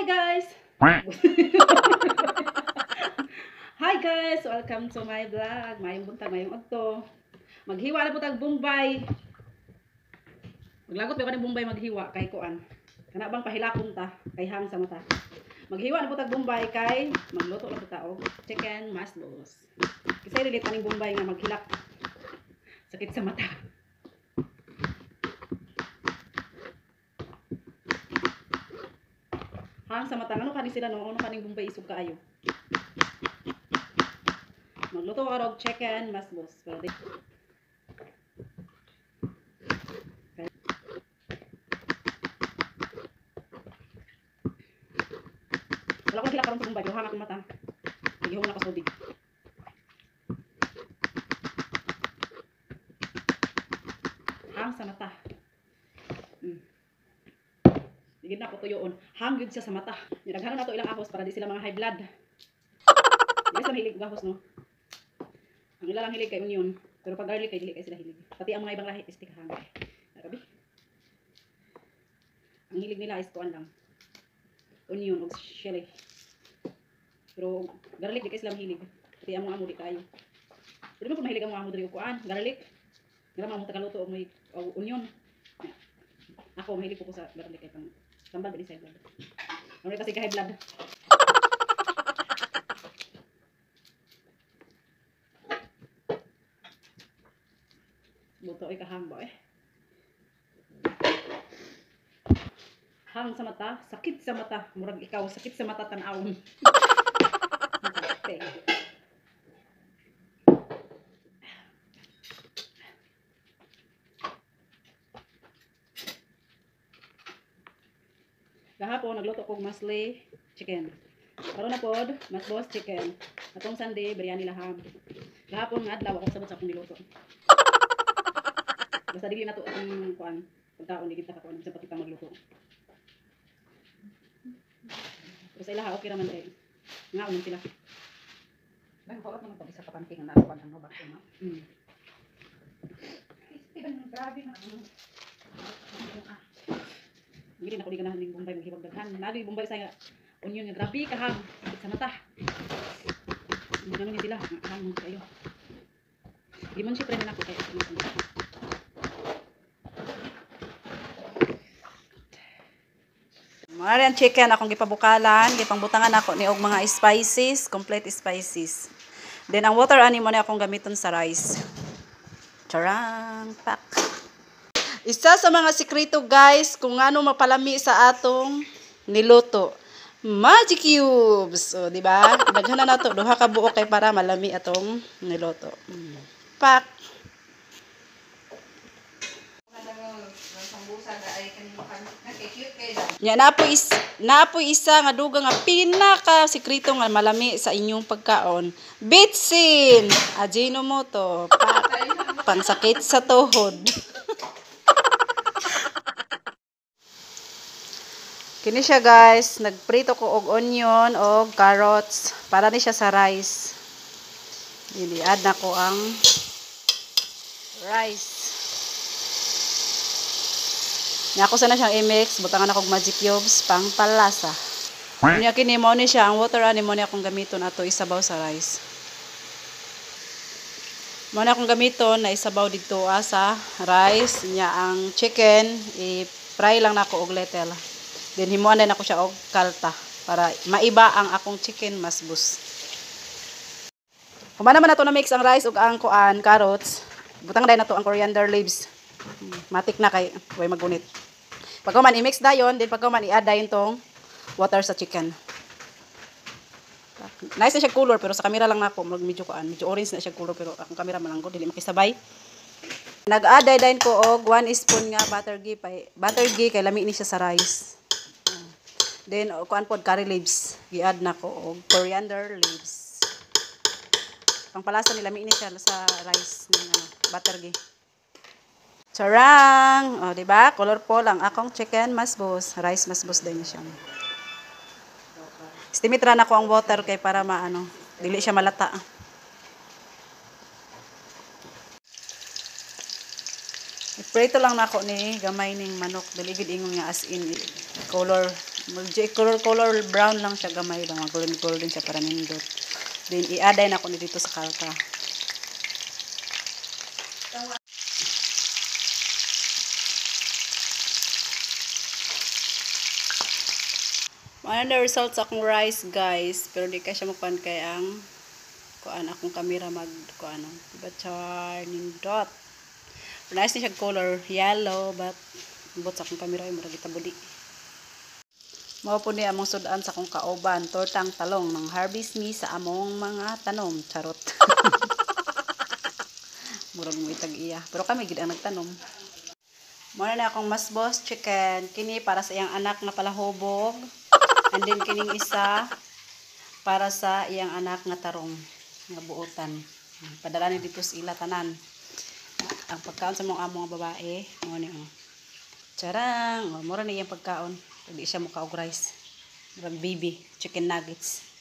Hi guys! Hi guys! Welcome to my vlog. Mayong buntag, mayong adto. Maghiwa na po tag Bombay. Maglagot pa ni Bombay maghiwa kay kuan. Kana bang pahilakon ta kay hang sa mata. Maghiwa na po tag Bombay kay magluto na po ta og chicken masbos. Kisay relate ning Bombay nga maghilak. Sakit sa mata. Hang sa mata, ano kanin sila no? Ano kaning Bombay isog kaayo? Magluto ka og chicken masbos. Pwede. Wala ko hilak karon sa Bombay, pero hang akong mata. Gihong na kasudi. Hang sa mata. Digid na ako tuyoon. Hang yun siya sa mata. Niraghanon na to ilang ahos para di sila mga high blood. Yes, ang hilig ahos, no? Ang ilang hilig kay onion. Pero pag garlic kay dili kay sila hilig. Pati ang mga ibang lahi is tikahang. Narabi? Ang hilig nila is kuan lang. Onion o chili. Pero garlic di kay sila hilig. Pati ang mga amo di kayo. Pero mo kung mahilig ang mga amo diri og kuan, garlic. Grama mo tagaluto og may onion. Ako mahilig ko sa garlic kay pang tambal din sa blood. Ano kasi ka high blood. Buto ay kahang ba eh. Hang sa mata, sakit sa mata. Murag ikaw, sakit sa mata tan-awon. Kahapon nagluto kog masli chicken. Karon na pod masbos chicken. Atong Sunday biryani laham. Kahapon nga adlaw ako sabot sa akong niluto. Basta dili na to ang kuan pagkaon di kita kakuan sa kita magluto. Pero sa ilaha okay ra man kay ngaon man sila. Nagpawat man pag isa ka panting na pag ano ba no. Steven grabe na. Hindi na ko di ganahan ning Bombay maghiwag daghan. Nadi Bombay sa onion nga grabe ka hang sa mata. Ano ni sila hang kayo. Di man siyempre na ako kay Marian chicken akong gipabukalan, gipangbutangan ako ni og mga spices, complete spices. Then ang water ani mo na akong gamiton sa rice. Charang pak. Isa sa mga sikreto guys kung ano mapalami sa atong niluto. Magic cubes. O, di ba? Daghan na nato duha ka buok kay para malami atong niluto. Pak. Ya napoy isa nga dugang nga pinaka sikreto nga malami sa inyong pagkaon. Bitsin. Ajinomoto. Pansakit sa tuhod. Kini siya guys, nagprito ko og onion og carrots para ni siya sa rice. Dili-add na ko ang rice. Nya ako sana siyang i-mix, butangan ako og magic cubes pang palasa. Nya kini mo ni siya ang water ani mo ni akong gamiton ato isabaw sa rice. Mo na akong gamiton na isabaw didto sa rice nya ang chicken i-fry lang nako og little. Then himuan din ako siya og kalta para maiba ang akong chicken masbos. Humana man nato na mix ang rice ug ang kuan carrots. Butang day nato ang coriander leaves. Matik na kay way magunit. Pagka man i-mix dayon, then pagka man i-add dayon tong water sa chicken. Nice na siya color pero sa camera lang nako medyo kuan, medyo orange na siya color pero akong camera malanggo dili makisabay. Nag-add dayon ko og 1 spoon nga butter ghee kay lami ni siya sa rice. Then, kuan pod curry leaves. I-add na ko og coriander leaves. Pangpalasa nila mi ini siya sa rice ng butter ghee. Charang! O, di ba? Colorful ang akong chicken masbos. Rice masbos din siya. Istimitra na ko ang water kay para maano, dili siya malata. Iprito lang nako ni gamay ning manok. Dili gid ingon nga as in color Color brown lang siya, gamay lang, golden siya para nindot. Then i-add na ako dito sa kalka. Ano na results akong rice, guys, pero di ka siya makuan kay ang kuan akong camera mag kuan diba char nindot. Nice ni siya color yellow, but but sa akong camera ay murag itabudi. Mao po ni among sudan sa akong kauban, tortang talong ng harvest me sa among mga tanom, charot. Murag mo itag iya, pero kami gid ang nagtanom. Muna na akong masbos chicken, kini para sa iyang anak nga palahubog, and then kining isa para sa iyang anak nga tarong nga buotan. Padala ni dito sa ila tanan. Ang pagkaon sa mga among babae, mo ni charang, mura ni iyang pagkaon. Hindi siya mukha og rice. Murag baby, chicken nuggets.